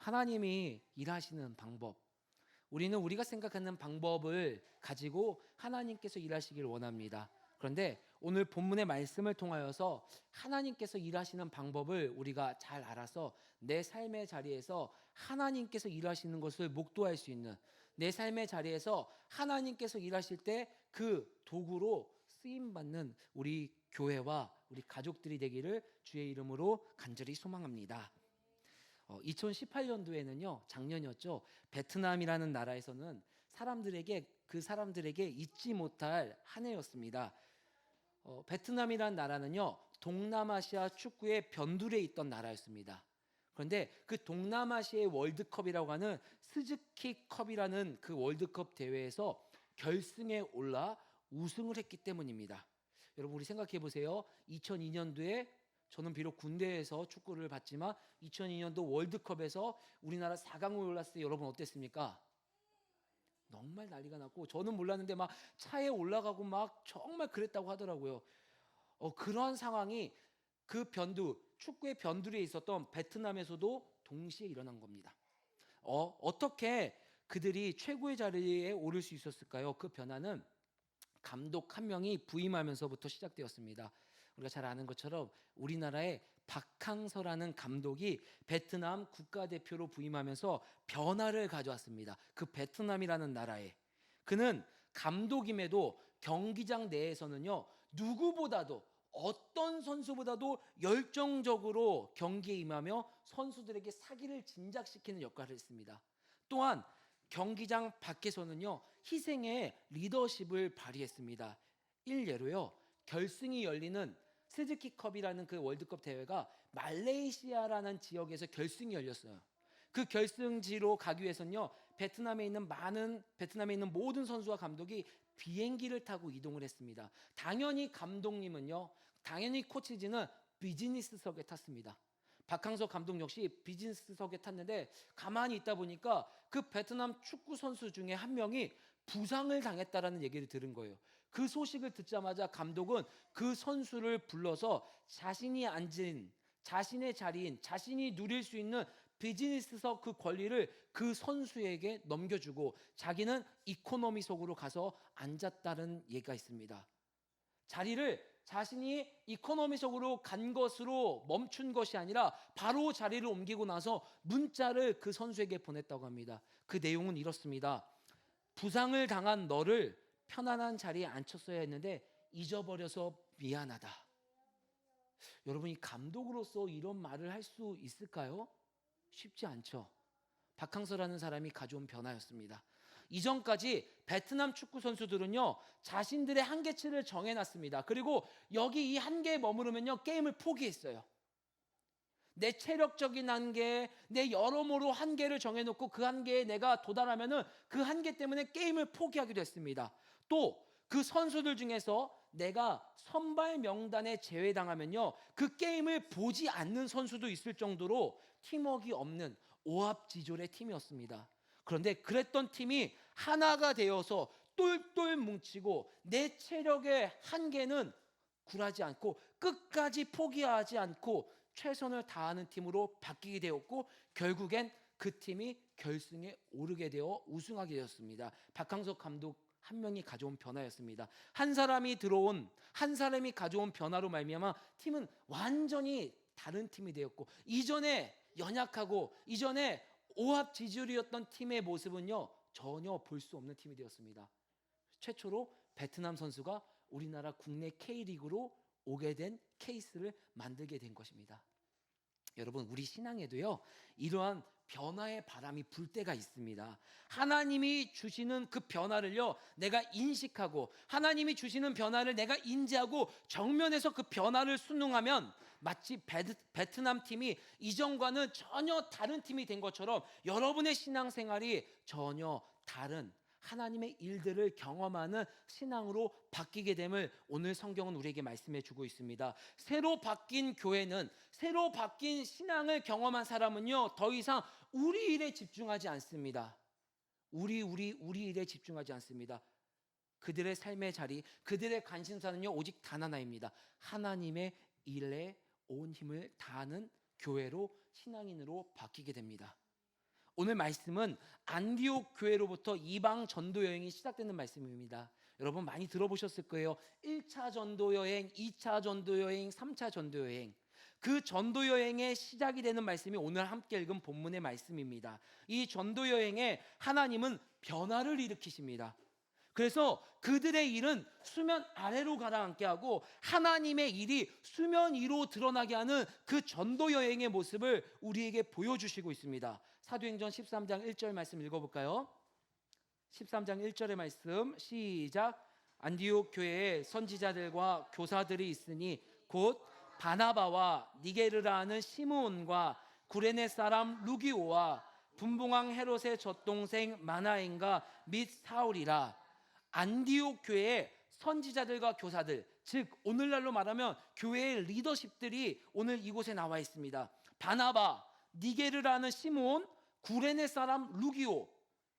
하나님이 일하시는 방법, 우리는 우리가 생각하는 방법을 가지고 하나님께서 일하시길 원합니다. 그런데 오늘 본문의 말씀을 통하여서 하나님께서 일하시는 방법을 우리가 잘 알아서 내 삶의 자리에서 하나님께서 일하시는 것을 목도할 수 있는, 내 삶의 자리에서 하나님께서 일하실 때 그 도구로 쓰임받는 우리 교회와 우리 가족들이 되기를 주의 이름으로 간절히 소망합니다. 2018년도에는요, 작년이었죠. 베트남이라는 나라에서는 그 사람들에게 잊지 못할 한 해였습니다. 베트남이라는 나라는요, 동남아시아 축구의 변두리에 있던 나라였습니다. 그런데 그 동남아시아의 월드컵이라고 하는 스즈키컵이라는 그 월드컵 대회에서 결승에 올라 우승을 했기 때문입니다. 여러분, 우리 생각해 보세요. 2002년도에 저는 비록 군대에서 축구를 봤지만 2002년도 월드컵에서 우리나라 4강으로 올랐을 때 여러분 어땠습니까? 정말 난리가 났고, 저는 몰랐는데 막 차에 올라가고 막 정말 그랬다고 하더라고요. 그러한 상황이 그 축구의 변두리에 있었던 베트남에서도 동시에 일어난 겁니다. 어떻게 그들이 최고의 자리에 오를 수 있었을까요? 그 변화는 감독 한 명이 부임하면서부터 시작되었습니다. 우리가 잘 아는 것처럼 우리나라의 박항서라는 감독이 베트남 국가대표로 부임하면서 변화를 가져왔습니다. 그 베트남이라는 나라에. 그는 감독임에도 경기장 내에서는요, 누구보다도, 어떤 선수보다도 열정적으로 경기에 임하며 선수들에게 사기를 진작시키는 역할을 했습니다. 또한 경기장 밖에서는요, 희생의 리더십을 발휘했습니다. 일례로요, 결승이 열리는 스즈키컵이라는 그 월드컵 대회가 말레이시아라는 지역에서 결승이 열렸어요. 그 결승지로 가기 위해서는요, 베트남에 있는 모든 선수와 감독이 비행기를 타고 이동을 했습니다. 당연히 감독님은요, 당연히 코치진은 비즈니스석에 탔습니다. 박항서 감독 역시 비즈니스석에 탔는데 가만히 있다 보니까 그 베트남 축구 선수 중에 한 명이 부상을 당했다라는 얘기를 들은 거예요. 그 소식을 듣자마자 감독은 그 선수를 불러서 자신이 앉은 자신의 자리인, 자신이 누릴 수 있는 비즈니스석 그 권리를 그 선수에게 넘겨주고 자기는 이코노미석으로 가서 앉았다는 얘기가 있습니다. 자리를 자신이 이코노미석으로 간 것으로 멈춘 것이 아니라 바로 자리를 옮기고 나서 문자를 그 선수에게 보냈다고 합니다. 그 내용은 이렇습니다. 부상을 당한 너를 편안한 자리에 앉혔어야 했는데 잊어버려서 미안하다. 여러분이 감독으로서 이런 말을 할 수 있을까요? 쉽지 않죠. 박항서라는 사람이 가져온 변화였습니다. 이전까지 베트남 축구 선수들은요, 자신들의 한계치를 정해놨습니다. 그리고 여기 이 한계에 머무르면요, 게임을 포기했어요. 내 체력적인 한계, 내 여러모로 한계를 정해놓고 그 한계에 내가 도달하면은 그 한계 때문에 게임을 포기하기도 했습니다. 또 그 선수들 중에서 내가 선발 명단에 제외당하면요, 그 게임을 보지 않는 선수도 있을 정도로 팀워크가 없는 오합지졸의 팀이었습니다. 그런데 그랬던 팀이 하나가 되어서 똘똘 뭉치고 내 체력의 한계는 굴하지 않고 끝까지 포기하지 않고 최선을 다하는 팀으로 바뀌게 되었고, 결국엔 그 팀이 결승에 오르게 되어 우승하게 되었습니다. 박항서 감독 한 명이 가져온 변화였습니다. 한 사람이 가져온 변화로 말미암아 팀은 완전히 다른 팀이 되었고, 이전에 연약하고 이전에 오합지졸이었던 팀의 모습은요, 전혀 볼 수 없는 팀이 되었습니다. 최초로 베트남 선수가 우리나라 국내 K리그로 오게 된 케이스를 만들게 된 것입니다. 여러분, 우리 신앙에도요, 이러한 변화의 바람이 불 때가 있습니다. 하나님이 주시는 그 변화를요, 내가 인식하고 하나님이 주시는 변화를 내가 인지하고 정면에서 그 변화를 순응하면 마치 베트남 팀이 이전과는 전혀 다른 팀이 된 것처럼 여러분의 신앙생활이 전혀 다른 하나님의 일들을 경험하는 신앙으로 바뀌게 됨을 오늘 성경은 우리에게 말씀해 주고 있습니다. 새로 바뀐 교회는, 새로 바뀐 신앙을 경험한 사람은요, 더 이상 우리 일에 집중하지 않습니다. 우리 일에 집중하지 않습니다. 그들의 삶의 자리, 그들의 관심사는요, 오직 단 하나입니다. 하나님의 일에 온 힘을 다하는 교회로, 신앙인으로 바뀌게 됩니다. 오늘 말씀은 안디옥 교회로부터 이방 전도 여행이 시작되는 말씀입니다. 여러분 많이 들어보셨을 거예요. 1차 전도 여행, 2차 전도 여행, 3차 전도 여행. 그 전도 여행의 시작이 되는 말씀이 오늘 함께 읽은 본문의 말씀입니다. 이 전도 여행에 하나님은 변화를 일으키십니다. 그래서 그들의 일은 수면 아래로 가라앉게 하고 하나님의 일이 수면 위로 드러나게 하는 그 전도 여행의 모습을 우리에게 보여주시고 있습니다. 사도행전 13장 1절 말씀 읽어볼까요? 13장 1절의 말씀 시작. 안디옥 교회에 선지자들과 교사들이 있으니 곧 바나바와 니게르라 하는 시므온과 구레네 사람 루기오와 분봉왕 헤롯의 젖동생 마나엔과 및 사울이라. 안디옥 교회의 선지자들과 교사들, 즉 오늘날로 말하면 교회의 리더십들이 오늘 이곳에 나와 있습니다. 바나바, 니게르라는 시므온, 구레네 사람 루기오,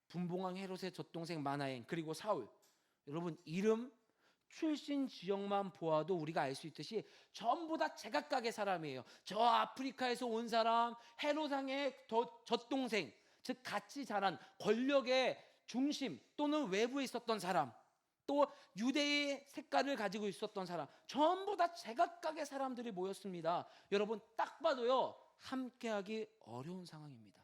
분봉왕 헤롯의 젖동생 마나엔, 그리고 사울. 여러분 이름, 출신 지역만 보아도 우리가 알 수 있듯이 전부 다 제각각의 사람이에요. 저 아프리카에서 온 사람, 헤롯왕의 젖동생, 즉 같이 자란 권력의 중심 또는 외부에 있었던 사람, 또 유대의 색깔을 가지고 있었던 사람, 전부 다 제각각의 사람들이 모였습니다. 여러분 딱 봐도요 함께하기 어려운 상황입니다.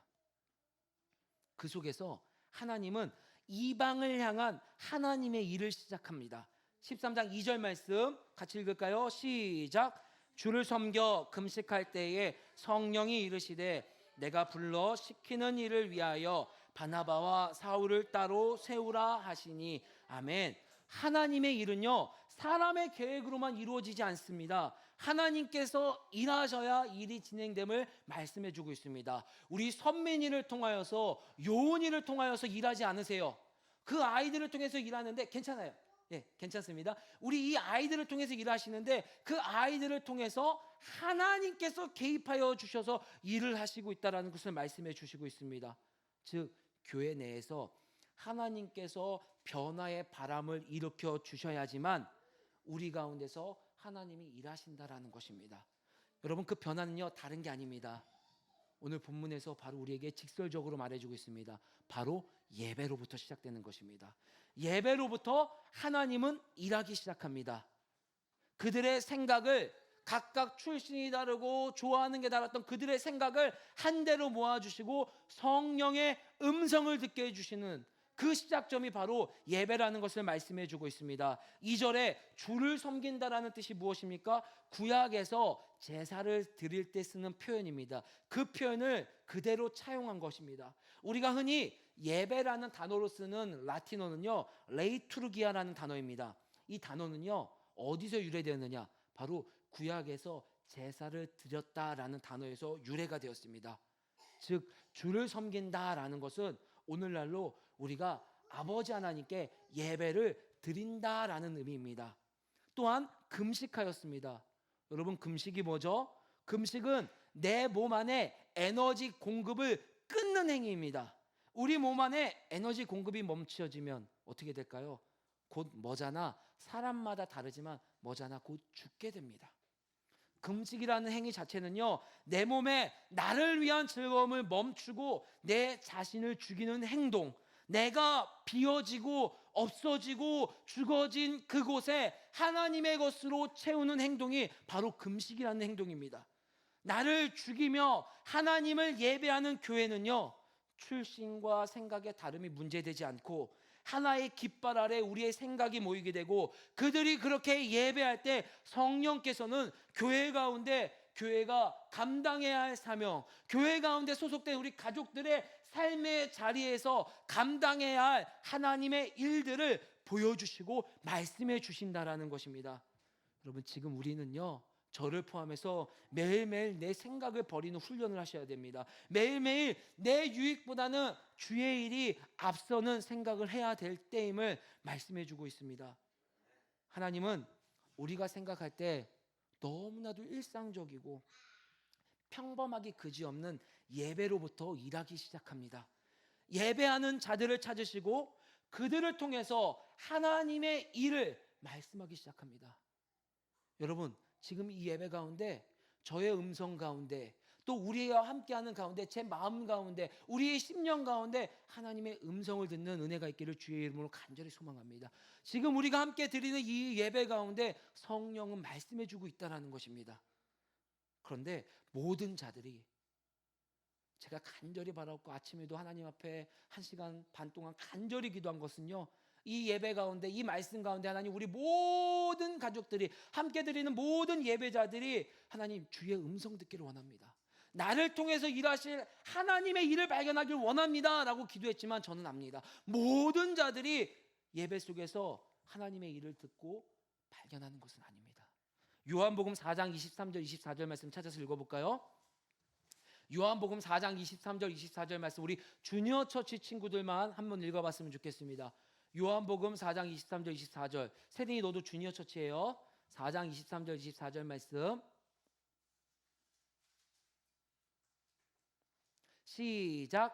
그 속에서 하나님은 이방을 향한 하나님의 일을 시작합니다. 13장 2절 말씀 같이 읽을까요? 시작. 주를 섬겨 금식할 때에 성령이 이르시되 내가 불러 시키는 일을 위하여 바나바와 사울을 따로 세우라 하시니. 아멘. 하나님의 일은요 사람의 계획으로만 이루어지지 않습니다. 하나님께서 일하셔야 일이 진행됨을 말씀해 주고 있습니다. 우리 선민이를 통하여서, 요은이를 통하여서 일하지 않으세요. 그 아이들을 통해서 일하는데 괜찮아요. 예, 괜찮습니다. 우리 이 아이들을 통해서 일하시는데 그 아이들을 통해서 하나님께서 개입하여 주셔서 일을 하시고 있다는 것을 말씀해 주시고 있습니다. 즉 교회 내에서 하나님께서 변화의 바람을 일으켜 주셔야지만 우리 가운데서 하나님이 일하신다라는 것입니다. 여러분 그 변화는요 다른 게 아닙니다. 오늘 본문에서 바로 우리에게 직설적으로 말해주고 있습니다. 바로 예배로부터 시작되는 것입니다. 예배로부터 하나님은 일하기 시작합니다. 그들의 생각을 각각 출신이 다르고 좋아하는 게 달랐던 그들의 생각을 한데로 모아주시고 성령의 음성을 듣게 해주시는 그 시작점이 바로 예배라는 것을 말씀해 주고 있습니다. 2절에 주를 섬긴다라는 뜻이 무엇입니까? 구약에서 제사를 드릴 때 쓰는 표현입니다. 그 표현을 그대로 차용한 것입니다. 우리가 흔히 예배라는 단어로 쓰는 라틴어는요 레이투르기아라는 단어입니다. 이 단어는요 어디서 유래되었느냐? 바로 구약에서 제사를 드렸다라는 단어에서 유래가 되었습니다. 즉 주를 섬긴다라는 것은 오늘날로 우리가 아버지 하나님께 예배를 드린다라는 의미입니다. 또한 금식하였습니다. 여러분 금식이 뭐죠? 금식은 내 몸 안에 에너지 공급을 끊는 행위입니다. 우리 몸 안에 에너지 공급이 멈춰지면 어떻게 될까요? 곧 머잖아, 사람마다 다르지만 머잖아 곧 죽게 됩니다. 금식이라는 행위 자체는요 내 몸에 나를 위한 즐거움을 멈추고 내 자신을 죽이는 행동, 내가 비어지고 없어지고 죽어진 그곳에 하나님의 것으로 채우는 행동이 바로 금식이라는 행동입니다. 나를 죽이며 하나님을 예배하는 교회는요 출신과 생각의 다름이 문제되지 않고 하나의 깃발 아래 우리의 생각이 모이게 되고 그들이 그렇게 예배할 때 성령께서는 교회 가운데 교회가 감당해야 할 사명, 교회 가운데 소속된 우리 가족들의 삶의 자리에서 감당해야 할 하나님의 일들을 보여주시고 말씀해 주신다라는 것입니다. 여러분 지금 우리는요 저를 포함해서 매일매일 내 생각을 버리는 훈련을 하셔야 됩니다. 매일매일 내 유익보다는 주의 일이 앞서는 생각을 해야 될 때임을 말씀해 주고 있습니다. 하나님은 우리가 생각할 때 너무나도 일상적이고 평범하기 그지없는 예배로부터 일하기 시작합니다. 예배하는 자들을 찾으시고 그들을 통해서 하나님의 일을 말씀하기 시작합니다. 여러분 지금 이 예배 가운데 저의 음성 가운데 또 우리와 함께하는 가운데, 제 마음 가운데, 우리의 심령 가운데 하나님의 음성을 듣는 은혜가 있기를 주의 이름으로 간절히 소망합니다. 지금 우리가 함께 드리는 이 예배 가운데 성령은 말씀해 주고 있다는 것입니다. 그런데 모든 자들이, 제가 간절히 바라고 아침에도 하나님 앞에 1시간 반 동안 간절히 기도한 것은요, 이 예배 가운데, 이 말씀 가운데 하나님, 우리 모든 가족들이, 함께 드리는 모든 예배자들이 하나님 주의 음성 듣기를 원합니다. 나를 통해서 일하실 하나님의 일을 발견하길 원합니다 라고 기도했지만, 저는 압니다, 모든 자들이 예배 속에서 하나님의 일을 듣고 발견하는 것은 아닙니다. 요한복음 4장 23절 24절 말씀 찾아서 읽어볼까요? 요한복음 4장 23절 24절 말씀, 우리 주니어 처치 친구들만 한번 읽어봤으면 좋겠습니다. 요한복음 4장 23절 24절. 세린이 너도 주니어 처치예요. 4장 23절 24절 말씀 시작.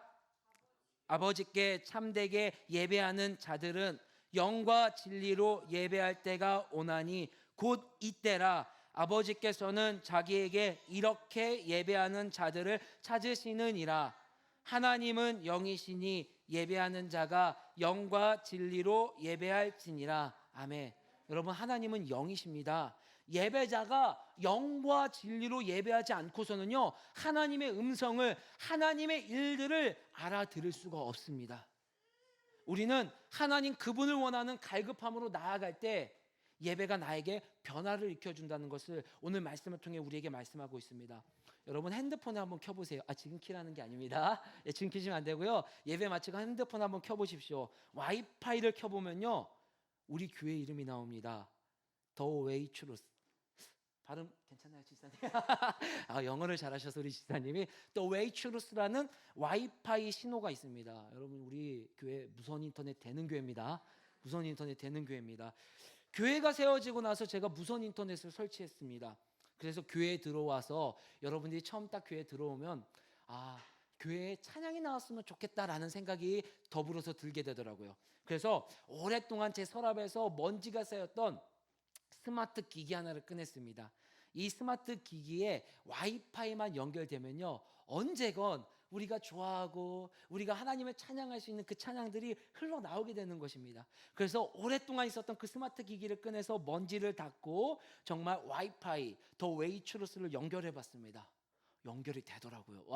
아버지께 참되게 예배하는 자들은 영과 진리로 예배할 때가 오나니 곧 이때라. 아버지께서는 자기에게 이렇게 예배하는 자들을 찾으시느니라. 하나님은 영이시니 예배하는 자가 영과 진리로 예배할지니라. 아멘. 여러분, 하나님은 영이십니다. 예배자가 영과 진리로 예배하지 않고서는요, 하나님의 음성을, 하나님의 일들을 알아들을 수가 없습니다. 우리는 하나님 그분을 원하는 갈급함으로 나아갈 때 예배가 나에게 변화를 일으켜준다는 것을 오늘 말씀을 통해 우리에게 말씀하고 있습니다. 여러분, 핸드폰을 한번 켜보세요. 지금 키라는 게 아닙니다. 지금 키시면 안 되고요. 예배 마치고 핸드폰 한번 켜보십시오. 와이파이를 켜보면요, 우리 교회 이름이 나옵니다. The Way Truth. 발음 괜찮나요, 지사님? 영어를 잘하셔서 우리 지사님이 The Way Truth라는 와이파이 신호가 있습니다. 여러분, 우리 교회 무선 인터넷 되는 교회입니다. 무선 인터넷 되는 교회입니다. 교회가 세워지고 나서 제가 무선 인터넷을 설치했습니다. 그래서 교회에 들어와서 여러분들이 처음 딱 교회에 들어오면 교회에 찬양이 나왔으면 좋겠다라는 생각이 더불어서 들게 되더라고요. 그래서 오랫동안 제 서랍에서 먼지가 쌓였던 스마트 기기 하나를 꺼냈습니다. 이 스마트 기기에 와이파이만 연결되면요, 언제건 우리가 좋아하고 우리가 하나님을 찬양할 수 있는 그 찬양들이 흘러나오게 되는 것입니다. 그래서 오랫동안 있었던 그 스마트 기기를 꺼내서 먼지를 닦고 정말 와이파이 더 웨이 트루스를 연결해 봤습니다. 연결이 되더라고요.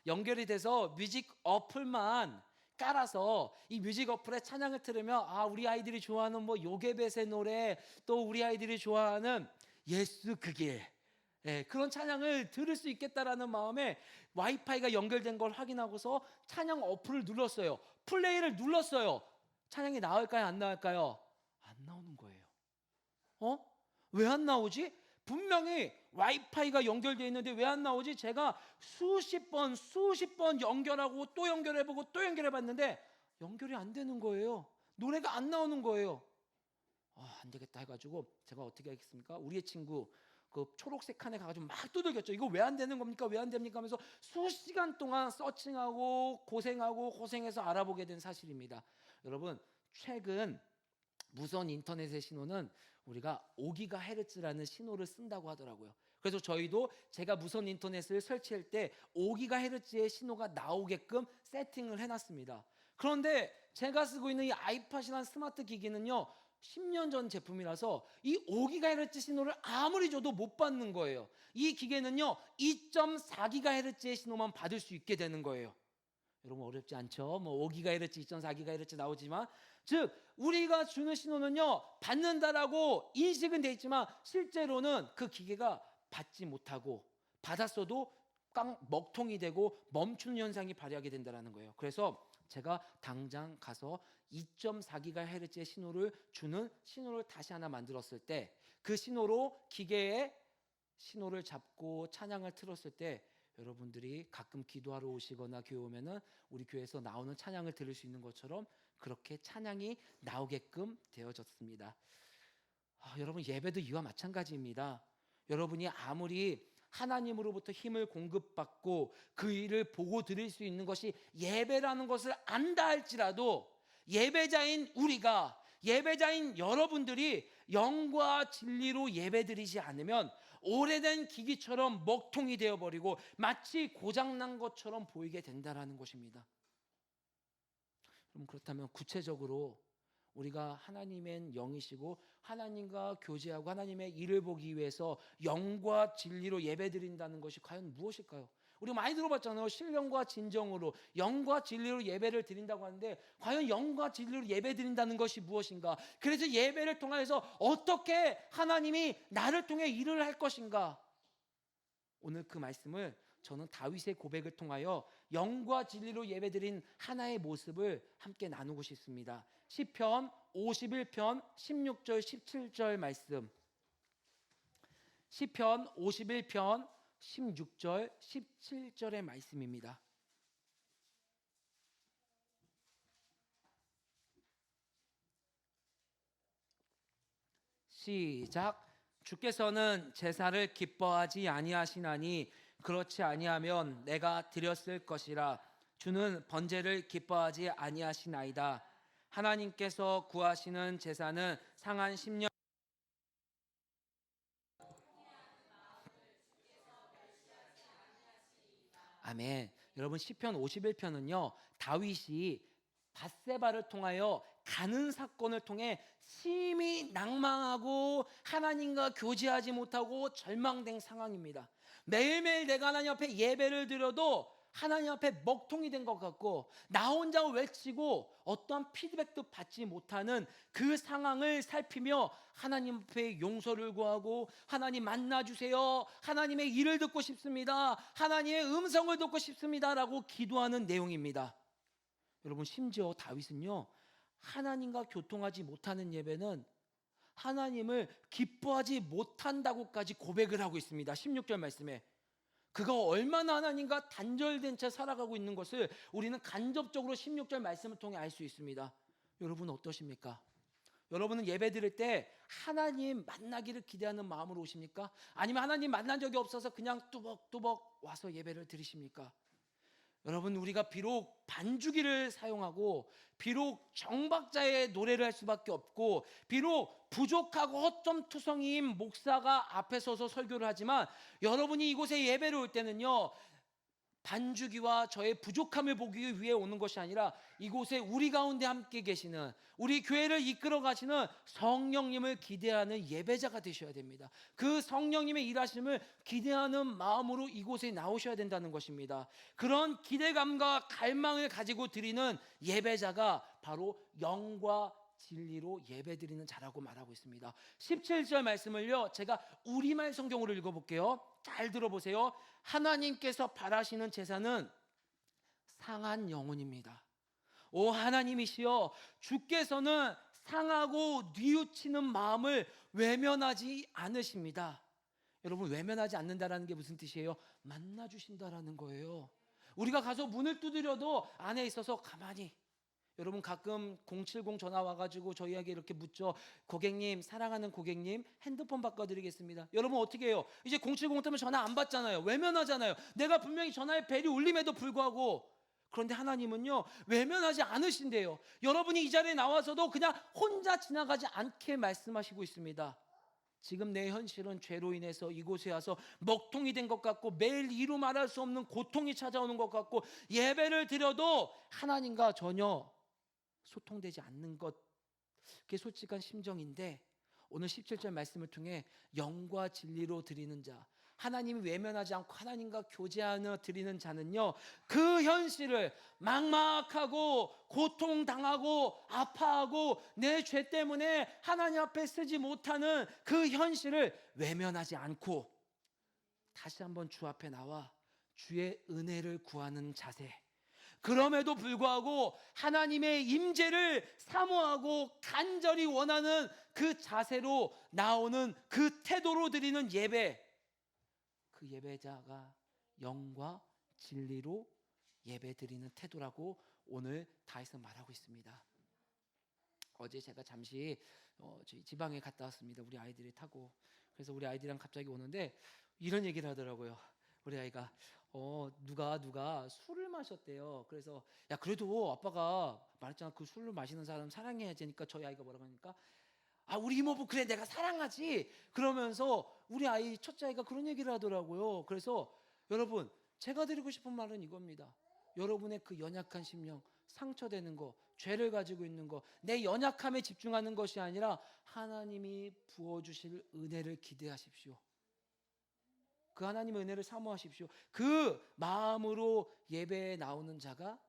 연결이 돼서 뮤직 어플만 깔아서 이 뮤직 어플에 찬양을 틀으면 우리 아이들이 좋아하는 요게벳의 노래, 또 우리 아이들이 좋아하는 예수 그 길, 그런 찬양을 들을 수 있겠다라는 마음에 와이파이가 연결된 걸 확인하고서 찬양 어플을 눌렀어요. 플레이를 눌렀어요. 찬양이 나올까요, 안 나올까요? 안 나오는 거예요. 왜 안 나오지? 분명히 와이파이가 연결되어 있는데 왜 안 나오지? 제가 수십 번 연결하고 또 연결해보고 또 연결해봤는데 연결이 안 되는 거예요. 노래가 안 나오는 거예요. 안 되겠다 해가지고 제가 어떻게 하겠습니까? 우리의 친구 그 초록색 칸에 가가지고 막 두들겼죠. 이거 왜 안 되는 겁니까? 왜 안 됩니까? 하면서 수시간 동안 서칭하고 고생해서 알아보게 된 사실입니다. 여러분, 최근 무선 인터넷의 신호는 우리가 5GHz라는 신호를 쓴다고 하더라고요. 그래서 저희도 제가 무선 인터넷을 설치할 때 5GHz의 신호가 나오게끔 세팅을 해놨습니다. 그런데 제가 쓰고 있는 이 아이팟이라는 스마트 기기는요, 10년 전 제품이라서 이 5GHz 신호를 아무리 줘도 못 받는 거예요. 이 기계는요 2.4GHz의 신호만 받을 수 있게 되는 거예요. 여러분, 어렵지 않죠? 5GHz, 2.4GHz 나오지만, 즉 우리가 주는 신호는요 받는다라고 인식은 돼 있지만 실제로는 그 기계가 받지 못하고, 받았어도 먹통이 되고 멈추는 현상이 발생하게 된다는 거예요. 그래서 제가 당장 가서 2.4GHz의 신호를 주는 신호를 다시 하나 만들었을 때, 그 신호로 기계에 신호를 잡고 찬양을 틀었을 때 여러분들이 가끔 기도하러 오시거나 교회 오면은 우리 교회에서 나오는 찬양을 들을 수 있는 것처럼 그렇게 찬양이 나오게끔 되어졌습니다. 여러분, 예배도 이와 마찬가지입니다. 여러분이 아무리 하나님으로부터 힘을 공급받고 그 일을 보고 드릴 수 있는 것이 예배라는 것을 안다 할지라도 예배자인 우리가 예배자인 여러분들이 영과 진리로 예배드리지 않으면 오래된 기기처럼 먹통이 되어버리고 마치 고장난 것처럼 보이게 된다는 것입니다. 그럼 그렇다면 구체적으로 우리가 하나님의 영이시고 하나님과 교제하고 하나님의 일을 보기 위해서 영과 진리로 예배드린다는 것이 과연 무엇일까요? 우리가 많이 들어봤잖아요. 신령과 진정으로 영과 진리로 예배를 드린다고 하는데 과연 영과 진리로 예배드린다는 것이 무엇인가? 그래서 예배를 통해서 어떻게 하나님이 나를 통해 일을 할 것인가? 오늘 그 말씀을 저는 다윗의 고백을 통하여 영과 진리로 예배드린 하나의 모습을 함께 나누고 싶습니다. 시편 51편 16절 17절 말씀. 시편 51편 16절 17절의 말씀입니다. 시작. 주께서는 제사를 기뻐하지 아니하시나니 그렇지 아니하면 내가 드렸을 것이라. 주는 번제를 기뻐하지 아니하시나이다. 하나님께서 구하시는 제사는 상한 10년. 아멘. 여러분 시편 51편은요. 다윗이 밧세바를 통하여 가는 사건을 통해 심히 낭망하고 하나님과 교제하지 못하고 절망된 상황입니다. 매일매일 내가 하나님 앞에 예배를 드려도 하나님 앞에 먹통이 된 것 같고 나 혼자 외치고 어떠한 피드백도 받지 못하는 그 상황을 살피며 하나님 앞에 용서를 구하고 하나님 만나주세요. 하나님의 일을 듣고 싶습니다. 하나님의 음성을 듣고 싶습니다. 라고 기도하는 내용입니다. 여러분 심지어 다윗은요. 하나님과 교통하지 못하는 예배는 하나님을 기뻐하지 못한다고까지 고백을 하고 있습니다. 16절 말씀에. 그가 얼마나 하나님과 단절된 채 살아가고 있는 것을 우리는 간접적으로 16절 말씀을 통해 알 수 있습니다. 여러분 어떠십니까? 여러분은 예배 드릴 때 하나님 만나기를 기대하는 마음으로 오십니까? 아니면 하나님 만난 적이 없어서 그냥 뚜벅뚜벅 와서 예배를 드리십니까? 여러분 우리가 비록 반주기를 사용하고 비록 정박자의 노래를 할 수밖에 없고 비록 부족하고 허점투성이인 목사가 앞에 서서 설교를 하지만 여러분이 이곳에 예배를 올 때는요 반주기와 저의 부족함을 보기 위해 오는 것이 아니라 이곳에 우리 가운데 함께 계시는 우리 교회를 이끌어 가시는 성령님을 기대하는 예배자가 되셔야 됩니다. 그 성령님의 일하심을 기대하는 마음으로 이곳에 나오셔야 된다는 것입니다. 그런 기대감과 갈망을 가지고 드리는 예배자가 바로 영과 진리로 예배드리는 자라고 말하고 있습니다. 17절 말씀을요 제가 우리말 성경으로 읽어볼게요. 잘 들어보세요. 하나님께서 바라시는 제사는 상한 영혼입니다. 오 하나님이시여 주께서는 상하고 뉘우치는 마음을 외면하지 않으십니다. 여러분 외면하지 않는다라는 게 무슨 뜻이에요? 만나주신다라는 거예요. 우리가 가서 문을 두드려도 안에 있어서 가만히 여러분 가끔 070 전화 와가지고 저희에게 이렇게 묻죠. 고객님 사랑하는 고객님 핸드폰 바꿔드리겠습니다. 여러분 어떻게 해요? 이제 070 때문에 전화 안 받잖아요. 외면하잖아요. 내가 분명히 전화에 벨이 울림에도 불구하고 그런데 하나님은요 외면하지 않으신대요. 여러분이 이 자리에 나와서도 그냥 혼자 지나가지 않게 말씀하시고 있습니다. 지금 내 현실은 죄로 인해서 이곳에 와서 먹통이 된 것 같고 매일 이루 말할 수 없는 고통이 찾아오는 것 같고 예배를 드려도 하나님과 전혀 소통되지 않는 것 그게 솔직한 심정인데 오늘 17절 말씀을 통해 영과 진리로 드리는 자 하나님이 외면하지 않고 하나님과 교제하며 드리는 자는요 그 현실을 막막하고 고통당하고 아파하고 내 죄 때문에 하나님 앞에 쓰지 못하는 그 현실을 외면하지 않고 다시 한번 주 앞에 나와 주의 은혜를 구하는 자세 그럼에도 불구하고 하나님의 임재를 사모하고 간절히 원하는 그 자세로 나오는 그 태도로 드리는 예배 그 예배자가 영과 진리로 예배 드리는 태도라고 오늘 다윗은 말하고 있습니다. 어제 제가 잠시 저희 지방에 갔다 왔습니다. 우리 아이들이 타고 그래서 우리 아이들이랑 갑자기 오는데 이런 얘기를 하더라고요. 우리 아이가 누가 술을 마셨대요. 그래서 야 그래도 아빠가 말했잖아, 그 술을 마시는 사람 사랑해야 되니까. 저희 아이가 뭐라고 하니까, 아 우리 이모부 그래 내가 사랑하지, 그러면서 우리 아이 첫째 아이가 그런 얘기를 하더라고요. 그래서 여러분, 제가 드리고 싶은 말은 이겁니다. 여러분의 그 연약한 심령, 상처되는 거, 죄를 가지고 있는 거, 내 연약함에 집중하는 것이 아니라 하나님이 부어주실 은혜를 기대하십시오. 그 하나님의 은혜를 사모하십시오. 그 마음으로 예배에 나오는 자가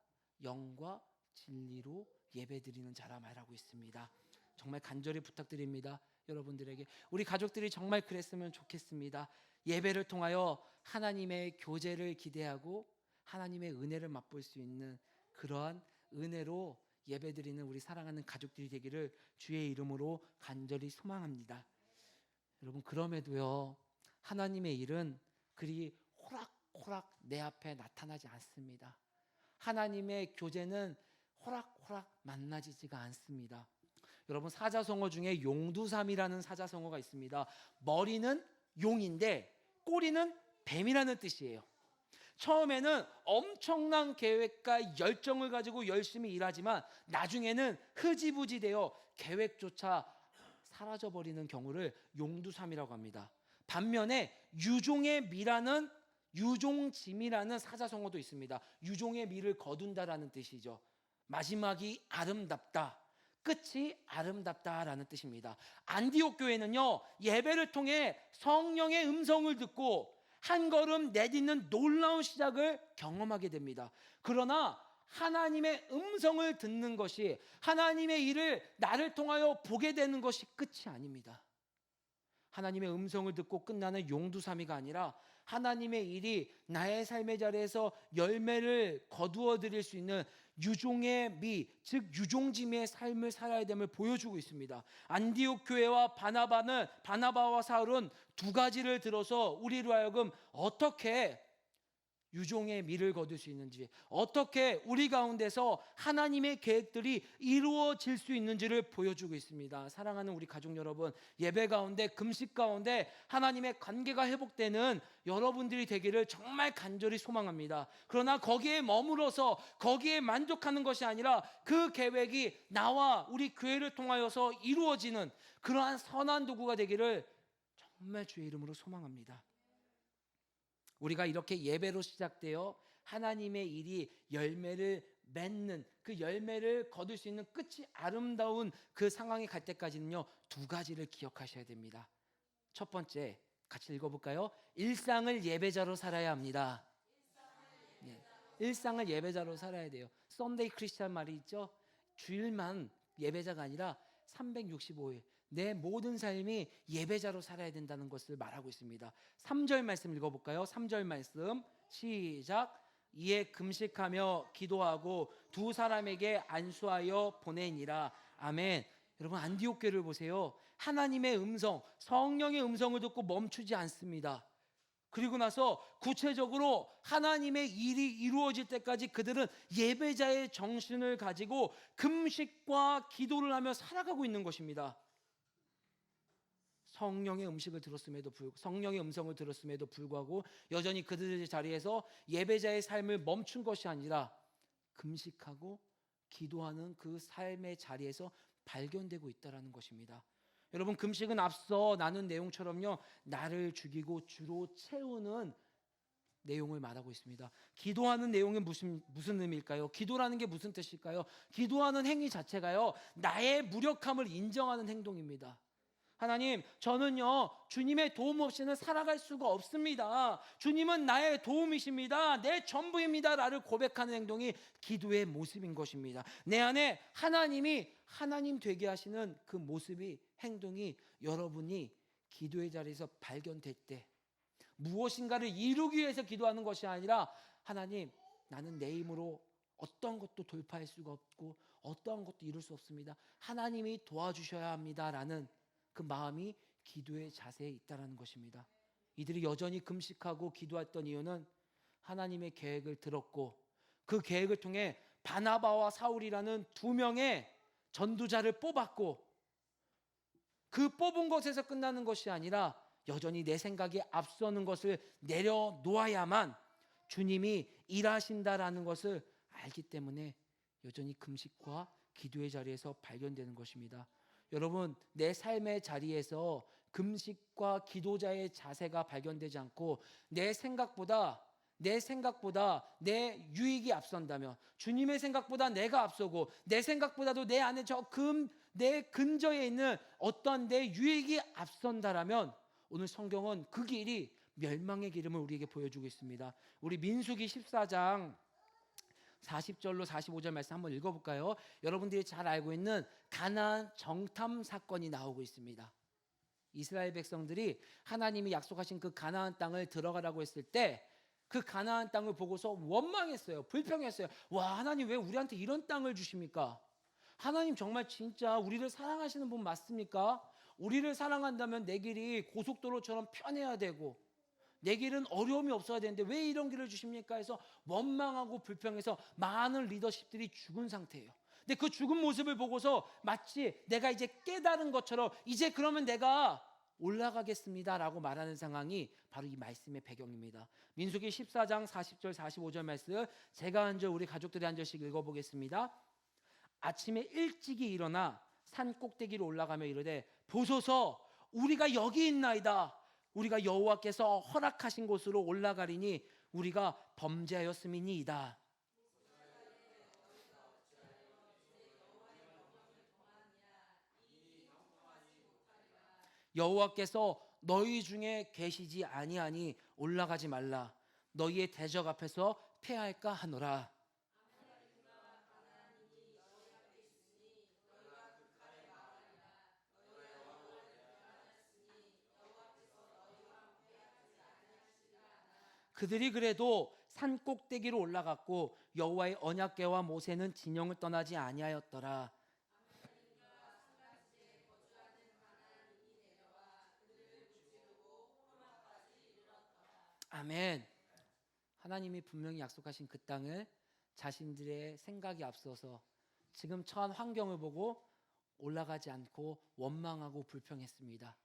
영과 진리로 예배드리는 자라 말하고 있습니다. 정말 간절히 부탁드립니다. 여러분들에게, 우리 가족들이 정말 그랬으면 좋겠습니다. 예배를 통하여 하나님의 교제를 기대하고 하나님의 은혜를 맛볼 수 있는 그러한 은혜로 예배드리는 우리 사랑하는 가족들이 되기를 주의 이름으로 간절히 소망합니다. 여러분, 그럼에도요, 하나님의 일은 그리 호락호락 내 앞에 나타나지 않습니다. 하나님의 교제는 호락호락 만나지지가 않습니다. 여러분, 사자성어 중에 용두삼이라는 사자성어가 있습니다. 머리는 용인데 꼬리는 뱀이라는 뜻이에요. 처음에는 엄청난 계획과 열정을 가지고 열심히 일하지만 나중에는 흐지부지 되어 계획조차 사라져버리는 경우를 용두삼이라고 합니다. 반면에 유종의 미라는, 유종짐이라는 사자성어도 있습니다. 유종의 미를 거둔다라는 뜻이죠. 마지막이 아름답다, 끝이 아름답다라는 뜻입니다. 안디옥 교회는요, 예배를 통해 성령의 음성을 듣고 한 걸음 내딛는 놀라운 시작을 경험하게 됩니다. 그러나 하나님의 음성을 듣는 것이, 하나님의 일을 나를 통하여 보게 되는 것이 끝이 아닙니다. 하나님의 음성을 듣고 끝나는 용두사미가 아니라 하나님의 일이 나의 삶의 자리에서 열매를 거두어 드릴 수 있는 유종의 미, 즉 유종짐의 삶을 살아야 됨을 보여주고 있습니다. 안디옥 교회와 바나바와 사울은 두 가지를 들어서 우리로 하여금 어떻게 유종의 미를 거둘 수 있는지, 어떻게 우리 가운데서 하나님의 계획들이 이루어질 수 있는지를 보여주고 있습니다. 사랑하는 우리 가족 여러분, 예배 가운데, 금식 가운데 하나님의 관계가 회복되는 여러분들이 되기를 정말 간절히 소망합니다. 그러나 거기에 머물러서 거기에 만족하는 것이 아니라 그 계획이 나와 우리 교회를 통하여서 이루어지는 그러한 선한 도구가 되기를 정말 주의 이름으로 소망합니다. 우리가 이렇게 예배로 시작되어 하나님의 일이 열매를 맺는, 그 열매를 거둘 수 있는 끝이 아름다운 그 상황에 갈 때까지는요, 두 가지를 기억하셔야 됩니다. 첫 번째, 같이 읽어볼까요? 일상을 예배자로 살아야 합니다. 일상을 예배자로 살아야 돼요. 썬데이 크리스찬 말이 있죠. 주일만 예배자가 아니라 365일 내 모든 삶이 예배자로 살아야 된다는 것을 말하고 있습니다. 3절 말씀 읽어볼까요? 3절 말씀 시작. 이에 금식하며 기도하고 두 사람에게 안수하여 보내니라. 아멘. 여러분, 안디옥 교회를 보세요. 하나님의 음성, 성령의 음성을 듣고 멈추지 않습니다. 그리고 나서 구체적으로 하나님의 일이 이루어질 때까지 그들은 예배자의 정신을 가지고 금식과 기도를 하며 살아가고 있는 것입니다. 성령의 음성을 들었음에도 불구하고 여전히 그들의 자리에서 예배자의 삶을 멈춘 것이 아니라 금식하고 기도하는 그 삶의 자리에서 발견되고 있다는 것입니다. 여러분, 금식은 앞서 나눈 내용처럼요, 나를 죽이고 주로 채우는 내용을 말하고 있습니다. 기도하는 내용은 무슨 의미일까요? 기도라는 게 무슨 뜻일까요? 기도하는 행위 자체가요, 나의 무력함을 인정하는 행동입니다. 하나님, 저는요 주님의 도움 없이는 살아갈 수가 없습니다. 주님은 나의 도움이십니다. 내 전부입니다 라를 고백하는 행동이 기도의 모습인 것입니다. 내 안에 하나님이 하나님 되게 하시는 그 모습이, 행동이 여러분이 기도의 자리에서 발견될 때 무엇인가를 이루기 위해서 기도하는 것이 아니라, 하나님, 나는 내 힘으로 어떤 것도 돌파할 수가 없고 어떠한 것도 이룰 수 없습니다. 하나님이 도와주셔야 합니다 라는 그 마음이 기도의 자세에 있다는 것입니다. 이들이 여전히 금식하고 기도했던 이유는 하나님의 계획을 들었고 그 계획을 통해 바나바와 사울이라는 두 명의 전도자를 뽑았고, 그 뽑은 것에서 끝나는 것이 아니라 여전히 내 생각에 앞서는 것을 내려놓아야만 주님이 일하신다라는 것을 알기 때문에 여전히 금식과 기도의 자리에서 발견되는 것입니다. 여러분, 내 삶의 자리에서 금식과 기도자의 자세가 발견되지 않고 내 생각보다 내 유익이 앞선다면, 주님의 생각보다 내가 앞서고 내 생각보다도 내 안에 내 근저에 있는 어떤 내 유익이 앞선다라면 오늘 성경은 그 길이 멸망의 기름을 우리에게 보여주고 있습니다. 우리 민수기 14장 40절로 45절 말씀 한번 읽어볼까요? 여러분들이 잘 알고 있는 가나안 정탐 사건이 나오고 있습니다. 이스라엘 백성들이 하나님이 약속하신 그 가나안 땅을 들어가라고 했을 때 그 가나안 땅을 보고서 원망했어요. 불평했어요. 와, 하나님 왜 우리한테 이런 땅을 주십니까? 하나님 정말 진짜 우리를 사랑하시는 분 맞습니까? 우리를 사랑한다면 내 길이 고속도로처럼 편해야 되고 내 길은 어려움이 없어야 되는데 왜 이런 길을 주십니까? 해서 원망하고 불평해서 많은 리더십들이 죽은 상태예요. 근데 그 죽은 모습을 보고서 마치 내가 이제 깨달은 것처럼 이제 그러면 내가 올라가겠습니다 라고 말하는 상황이 바로 이 말씀의 배경입니다. 민수기 14장 40절 45절 말씀 제가 한 절 우리 가족들이 한 절씩 읽어보겠습니다. 아침에 일찍이 일어나 산 꼭대기로 올라가며 이르되 보소서 우리가 여기 있나이다. 우리가 여호와께서 허락하신 곳으로 올라가리니 우리가 범죄하였음이니이다. 여호와께서 너희 중에 계시지 아니하니 올라가지 말라. 너희의 대적 앞에서 패할까 하노라. 그들이 그래도 산 꼭대기로 올라갔고 여호와의 언약궤와 모세는 진영을 떠나지 아니하였더라. 아멘. 하나님이 분명히 약속하신 그 땅을 자신들의 생각이 앞서서 지금 처한 환경을 보고 올라가지 않고 원망하고 불평했습니다.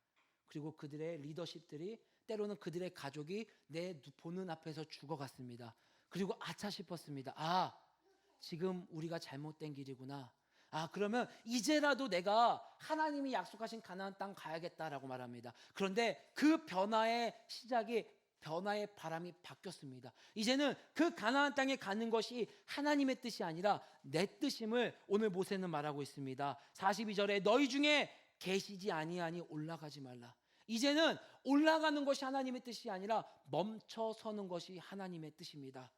그리고 그들의 리더십들이 때로는 그들의 가족이 내 보는 앞에서 죽어갔습니다. 그리고 아차 싶었습니다. 아, 지금 우리가 잘못된 길이구나. 아, 그러면 이제라도 내가 하나님이 약속하신 가나안 땅 가야겠다라고 말합니다. 그런데 그 변화의 바람이 바뀌었습니다. 이제는 그 가나안 땅에 가는 것이 하나님의 뜻이 아니라 내 뜻임을 오늘 모세는 말하고 있습니다. 42절에 너희 중에 계시지 아니하니 올라가지 말라. 이제는 올라가는 것이 하나님의 뜻이 아니라 멈춰서는 것이 하나님의 뜻입니다.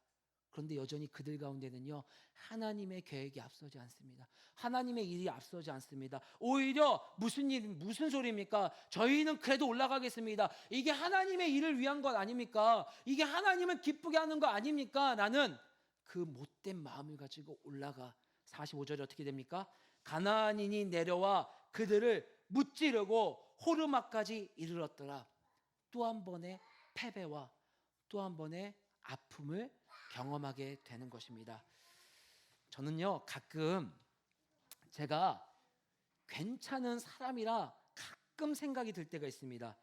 그런데 여전히 그들 가운데는요, 하나님의 계획이 앞서지 않습니다. 하나님의 일이 앞서지 않습니다. 오히려 무슨 소리입니까? 저희는 그래도 올라가겠습니다. 이게 하나님의 일을 위한 것 아닙니까? 이게 하나님을 기쁘게 하는 거 아닙니까? 라는 그 못된 마음을 가지고 올라가 45절에 어떻게 됩니까? 가나안인이 내려와 그들을 무찌르고 호르마까지 이르렀더라. 또 한 번의 패배와 또 한 번의 아픔을 경험하게 되는 것입니다. 저는요, 가끔 제가 괜찮은 사람이라 가끔 생각이 들 때가 있습니다.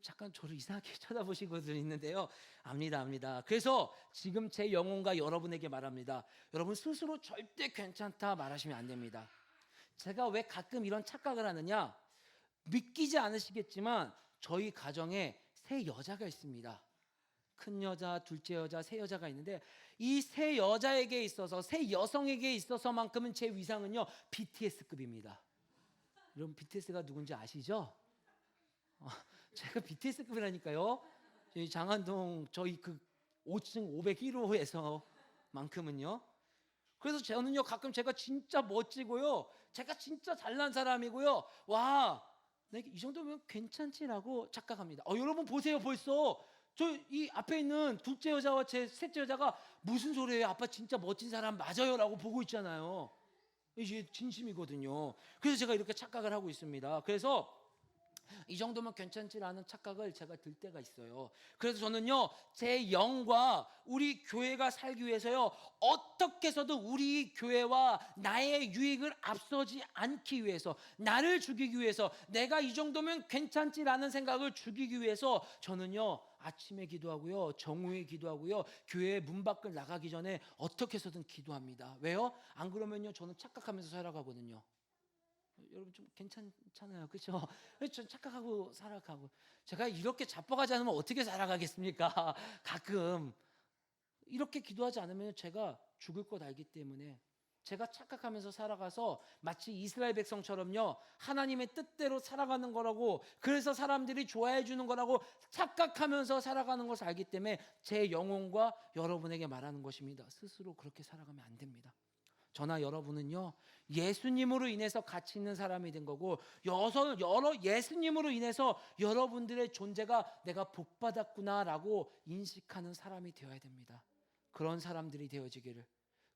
잠깐 저를 이상하게 쳐다보시고 있는데요. 압니다. 그래서 지금 제 영혼과 여러분에게 말합니다. 여러분 스스로 절대 괜찮다 말하시면 안 됩니다. 제가 왜 가끔 이런 착각을 하느냐? 믿기지 않으시겠지만 저희 가정에 세 여자가 있습니다. 큰 여자, 둘째 여자, 세 여자가 있는데 이 세 여자에게 있어서 세 여성에게 있어서만큼은 제 위상은요 BTS급입니다. 여러분 BTS가 누군지 아시죠? 제가 BTS급이라니까요. 저희 장안동 저희 그 5층 501호에서만큼은요. 그래서 저는요 가끔 제가 진짜 멋지고요, 제가 진짜 잘난 사람이고요, 와, 내가 이 정도면 괜찮지라고 착각합니다. 여러분 보세요, 벌써 저 이 앞에 있는 둘째 여자와 제 셋째 여자가 무슨 소리예요? 아빠 진짜 멋진 사람 맞아요라고 보고 있잖아요. 이게 진심이거든요. 그래서 제가 이렇게 착각을 하고 있습니다. 그래서 이 정도면 괜찮지라는 착각을 제가 들 때가 있어요. 그래서 저는요, 제 영과 우리 교회가 살기 위해서요, 어떻게 해서든 우리 교회와 나의 유익을 앞서지 않기 위해서, 나를 죽이기 위해서, 내가 이 정도면 괜찮지라는 생각을 죽이기 위해서 저는요, 아침에 기도하고요, 정오에 기도하고요, 교회 문 밖을 나가기 전에 어떻게 해서든 기도합니다. 왜요? 안 그러면요, 저는 착각하면서 살아가거든요. 여러분 좀 괜찮잖아요, 그렇죠? 전 착각하고 살아가고, 제가 이렇게 자뻑하지 않으면 어떻게 살아가겠습니까? 가끔 이렇게 기도하지 않으면 제가 죽을 것 알기 때문에 제가 착각하면서 살아가서 마치 이스라엘 백성처럼요, 하나님의 뜻대로 살아가는 거라고, 그래서 사람들이 좋아해 주는 거라고 착각하면서 살아가는 것을 알기 때문에 제 영혼과 여러분에게 말하는 것입니다. 스스로 그렇게 살아가면 안 됩니다. 저나 여러분은요, 예수님으로 인해서 가치 있는 사람이 된 거고, 예수님으로 인해서 여러분들의 존재가 내가 복 받았구나라고 인식하는 사람이 되어야 됩니다. 그런 사람들이 되어지기를,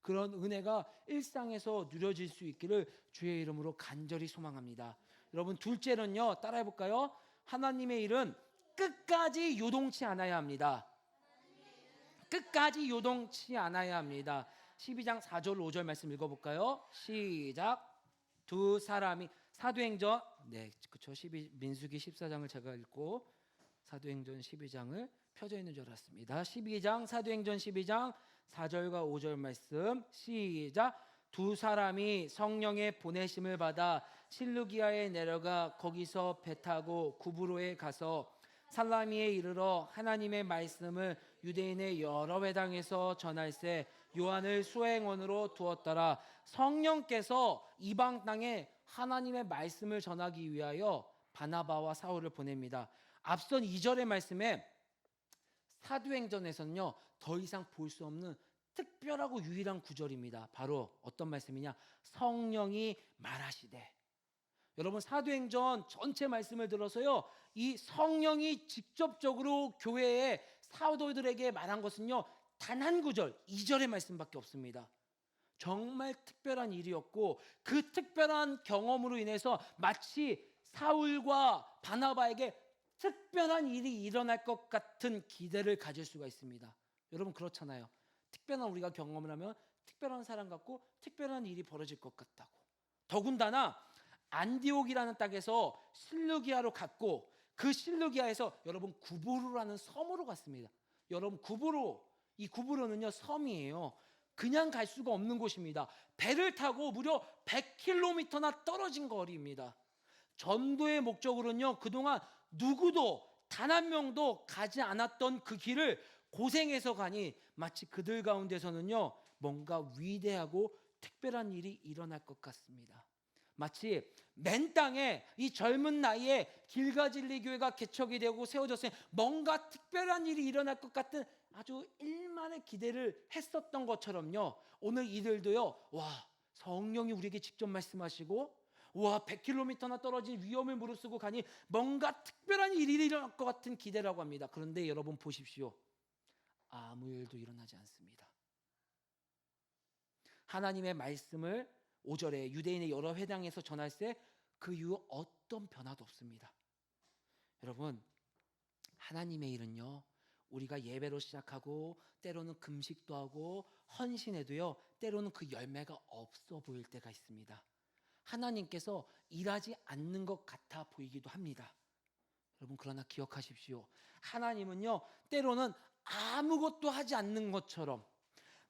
그런 은혜가 일상에서 누려질 수 있기를 주의 이름으로 간절히 소망합니다. 여러분, 둘째는요, 따라해 볼까요? 하나님의 일은 끝까지 요동치 않아야 합니다. 끝까지 요동치 않아야 합니다. 12장 4절 5절 말씀 읽어볼까요? 시작. 두 사람이, 사도행전, 네, 그렇죠. 민수기 14장을 제가 읽고 사도행전 12장을 펴져 있는 줄 알았습니다. 12장, 사도행전 12장 4절과 5절 말씀 시작. 두 사람이 성령의 보내심을 받아 실루기아에 내려가 거기서 배 타고 구브로에 가서 살라미에 이르러 하나님의 말씀을 유대인의 여러 회당에서 전할세 요한을 수행원으로 두었더라. 성령께서 이방 땅에 하나님의 말씀을 전하기 위하여 바나바와 사울을 보냅니다. 앞선 2절의 말씀에 사도행전에서는요, 더 이상 볼 수 없는 특별하고 유일한 구절입니다. 바로 어떤 말씀이냐? 성령이 말하시되. 여러분, 사도행전 전체 말씀을 들어서요, 이 성령이 직접적으로 교회의 사도들에게 말한 것은요, 단 한 구절, 2절의 말씀밖에 없습니다. 정말 특별한 일이었고, 그 특별한 경험으로 인해서 마치 사울과 바나바에게 특별한 일이 일어날 것 같은 기대를 가질 수가 있습니다. 여러분, 그렇잖아요. 특별한 우리가 경험을 하면 특별한 사람 같고 특별한 일이 벌어질 것 같다고. 더군다나 안디옥이라는 땅에서 실루기아로 갔고, 그 실루기아에서 여러분 구브로라는 섬으로 갔습니다. 여러분, 이 구브로는요, 섬이에요. 그냥 갈 수가 없는 곳입니다. 배를 타고 무려 100km나 떨어진 거리입니다. 전도의 목적으로는요, 그동안 누구도 단 한 명도 가지 않았던 그 길을 고생해서 가니 마치 그들 가운데서는요, 뭔가 위대하고 특별한 일이 일어날 것 같습니다. 마치 맨 땅에 이 젊은 나이에 길가진리 교회가 개척이 되고 세워졌으니 뭔가 특별한 일이 일어날 것 같은 아주 일만의 기대를 했었던 것처럼요, 오늘 이들도요, 와, 성령이 우리에게 직접 말씀하시고, 와, 100km나 떨어진 위험을 무릅쓰고 가니 뭔가 특별한 일이 일어날 것 같은 기대라고 합니다. 그런데 여러분 보십시오. 아무 일도 일어나지 않습니다. 하나님의 말씀을 5절에 유대인의 여러 회당에서 전할세 그 이후 어떤 변화도 없습니다. 여러분, 하나님의 일은요, 우리가 예배로 시작하고 때로는 금식도 하고 헌신해도요, 때로는 그 열매가 없어 보일 때가 있습니다. 하나님께서 일하지 않는 것 같아 보이기도 합니다. 여러분, 그러나 기억하십시오. 하나님은요, 때로는 아무것도 하지 않는 것처럼,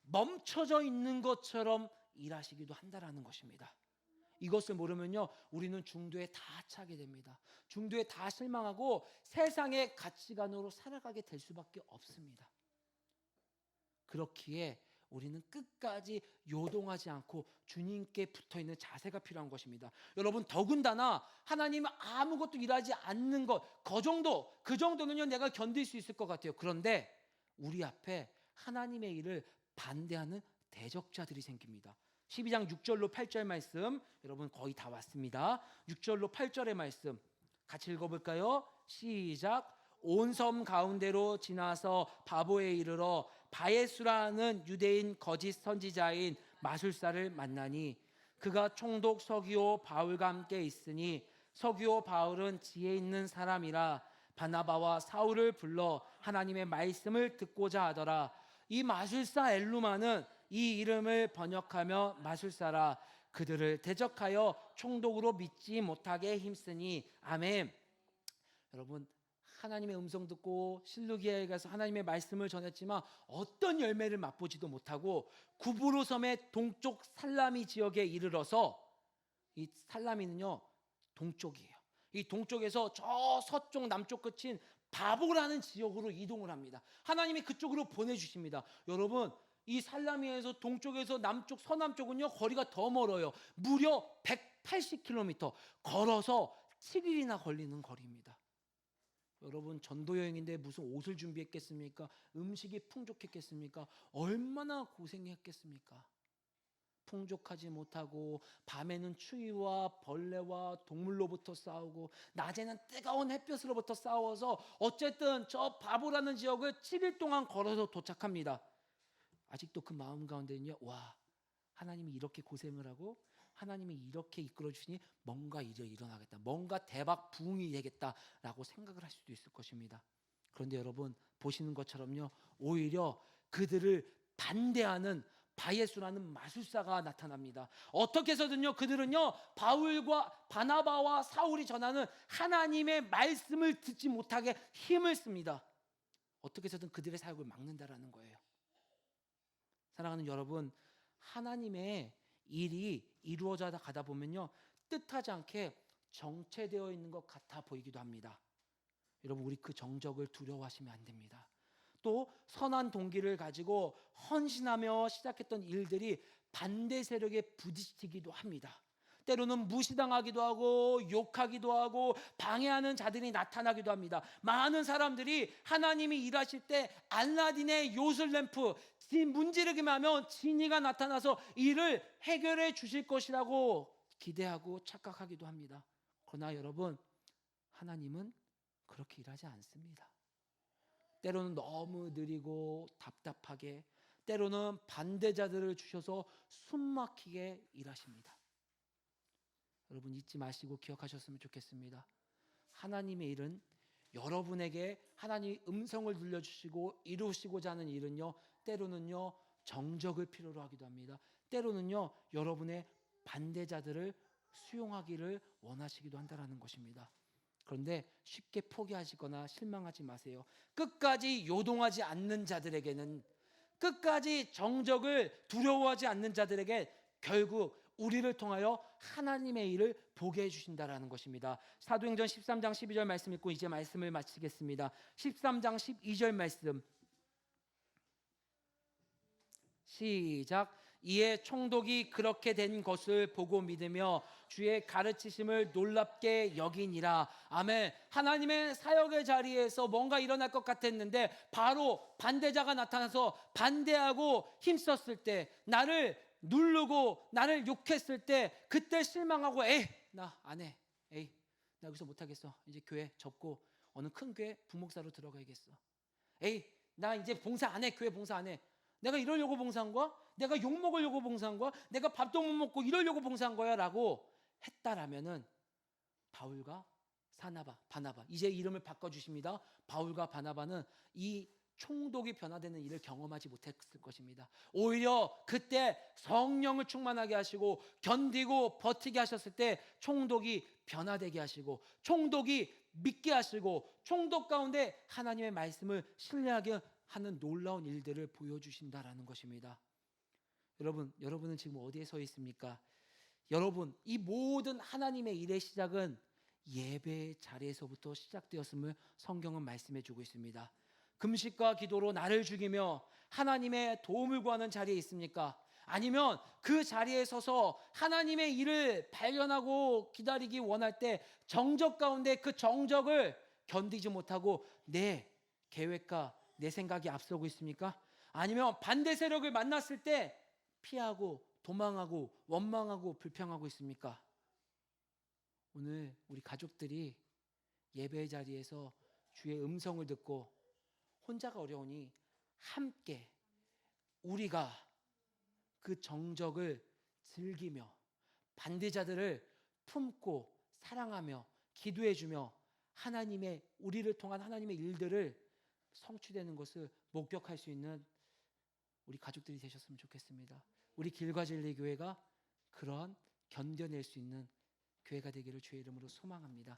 멈춰져 있는 것처럼 일하시기도 한다라는 것입니다. 이것을 모르면요, 우리는 중도에 다 차게 됩니다. 중도에 다 실망하고 세상의 가치관으로 살아가게 될 수밖에 없습니다. 그렇기에 우리는 끝까지 요동하지 않고 주님께 붙어있는 자세가 필요한 것입니다. 여러분, 더군다나 하나님은 아무것도 일하지 않는 것, 그 정도는요, 내가 견딜 수 있을 것 같아요. 그런데 우리 앞에 하나님의 일을 반대하는 대적자들이 생깁니다. 12장 6절로 8절 말씀, 여러분 거의 다 왔습니다. 6절로 8절의 말씀 같이 읽어볼까요? 시작. 온 섬 가운데로 지나서 바보에 이르러 바예수라는 유대인 거짓 선지자인 마술사를 만나니 그가 총독 서기오 바울과 함께 있으니 서기오 바울은 지혜 있는 사람이라 바나바와 사울을 불러 하나님의 말씀을 듣고자 하더라. 이 마술사 엘루마는 이 이름을 번역하며 마술사라. 그들을 대적하여 총독으로 믿지 못하게 힘쓰니. 아멘. 여러분, 하나님의 음성 듣고 실루기아에 가서 하나님의 말씀을 전했지만 어떤 열매를 맛보지도 못하고 구브로 섬의 동쪽 살라미 지역에 이르러서, 이 살라미는요 동쪽이에요. 이 동쪽에서 저 서쪽 남쪽 끝인 바보라는 지역으로 이동을 합니다. 하나님이 그쪽으로 보내주십니다. 여러분, 이 살라미에서 동쪽에서 남쪽 서남쪽은요 거리가 더 멀어요. 무려 180km 걸어서 7일이나 걸리는 거리입니다. 여러분, 전도 여행인데 무슨 옷을 준비했겠습니까? 음식이 풍족했겠습니까? 얼마나 고생했겠습니까? 풍족하지 못하고 밤에는 추위와 벌레와 동물로부터 싸우고 낮에는 뜨거운 햇볕으로부터 싸워서 어쨌든 저 바보라는 지역을 7일 동안 걸어서 도착합니다. 아직도 그 마음 가운데는요, 와, 하나님이 이렇게 고생을 하고 하나님이 이렇게 이끌어 주시니 뭔가 일이 일어나겠다, 뭔가 대박 부흥이 되겠다라고 생각을 할 수도 있을 것입니다. 그런데 여러분, 보시는 것처럼요, 오히려 그들을 반대하는 바예수라는 마술사가 나타납니다. 어떻게 해서든요 그들은요 바울과 바나바와 사울이 전하는 하나님의 말씀을 듣지 못하게 힘을 씁니다. 어떻게 해서든 그들의 사역을 막는다라는 거예요. 사랑하는 여러분, 하나님의 일이 이루어져 가다 보면요 뜻하지 않게 정체되어 있는 것 같아 보이기도 합니다. 여러분, 우리 그 정적을 두려워하시면 안 됩니다. 또 선한 동기를 가지고 헌신하며 시작했던 일들이 반대 세력에 부딪히기도 합니다. 때로는 무시당하기도 하고 욕하기도 하고 방해하는 자들이 나타나기도 합니다. 많은 사람들이 하나님이 일하실 때 알라딘의 요술램프 문지르기만 하면 지니가 나타나서 이를 해결해 주실 것이라고 기대하고 착각하기도 합니다. 그러나 여러분, 하나님은 그렇게 일하지 않습니다. 때로는 너무 느리고 답답하게, 때로는 반대자들을 주셔서 숨막히게 일하십니다. 여러분, 잊지 마시고 기억하셨으면 좋겠습니다. 하나님의 일은, 여러분에게 하나님의 음성을 들려주시고 이루시고자 하는 일은요 때로는요 정적을 필요로 하기도 합니다. 때로는요 여러분의 반대자들을 수용하기를 원하시기도 한다는 것입니다. 그런데 쉽게 포기하시거나 실망하지 마세요. 끝까지 요동하지 않는 자들에게는, 끝까지 정적을 두려워하지 않는 자들에게 결국 우리를 통하여 하나님의 일을 보게 해주신다라는 것입니다. 사도행전 13장 12절 말씀 읽고 이제 말씀을 마치겠습니다. 13장 12절 말씀 시작. 이에 총독이 그렇게 된 것을 보고 믿으며 주의 가르치심을 놀랍게 여기니라. 아멘. 하나님의 사역의 자리에서 뭔가 일어날 것 같았는데 바로 반대자가 나타나서 반대하고 힘썼을 때, 나를 누르고 나를 욕했을 때, 그때 실망하고 에이 나 안 해, 에이 나 여기서 못하겠어, 이제 교회 접고 어느 큰 교회 부목사로 들어가야겠어, 에이 나 이제 봉사 안 해, 교회 봉사 안 해, 내가 이러려고 봉사한 거야? 내가 욕 먹으려고 봉사한 거야? 내가 밥도 못 먹고 이러려고 봉사한 거야? 라고 했다라면은 바울과 바나바, 이제 이름을 바꿔주십니다. 바울과 바나바는 이 총독이 변화되는 일을 경험하지 못했을 것입니다. 오히려 그때 성령을 충만하게 하시고 견디고 버티게 하셨을 때 총독이 변화되게 하시고, 총독이 믿게 하시고, 총독 가운데 하나님의 말씀을 신뢰하게 하는 놀라운 일들을 보여주신다라는 것입니다. 여러분은 지금 어디에 서 있습니까? 여러분, 이 모든 하나님의 일의 시작은 예배 자리에서부터 시작되었음을 성경은 말씀해 주고 있습니다. 금식과 기도로 나를 죽이며 하나님의 도움을 구하는 자리에 있습니까? 아니면 그 자리에 서서 하나님의 일을 발견하고 기다리기 원할 때 정적 가운데 그 정적을 견디지 못하고 내 계획과 내 생각이 앞서고 있습니까? 아니면 반대 세력을 만났을 때 피하고 도망하고 원망하고 불평하고 있습니까? 오늘 우리 가족들이 예배 자리에서 주의 음성을 듣고 혼자가 어려우니 함께 우리가 그 정적을 즐기며 반대자들을 품고 사랑하며 기도해주며 하나님의 우리를 통한 하나님의 일들을 성취되는 것을 목격할 수 있는 우리 가족들이 되셨으면 좋겠습니다. 우리 길과 진리 교회가 그런 견뎌낼 수 있는 교회가 되기를 주의 이름으로 소망합니다.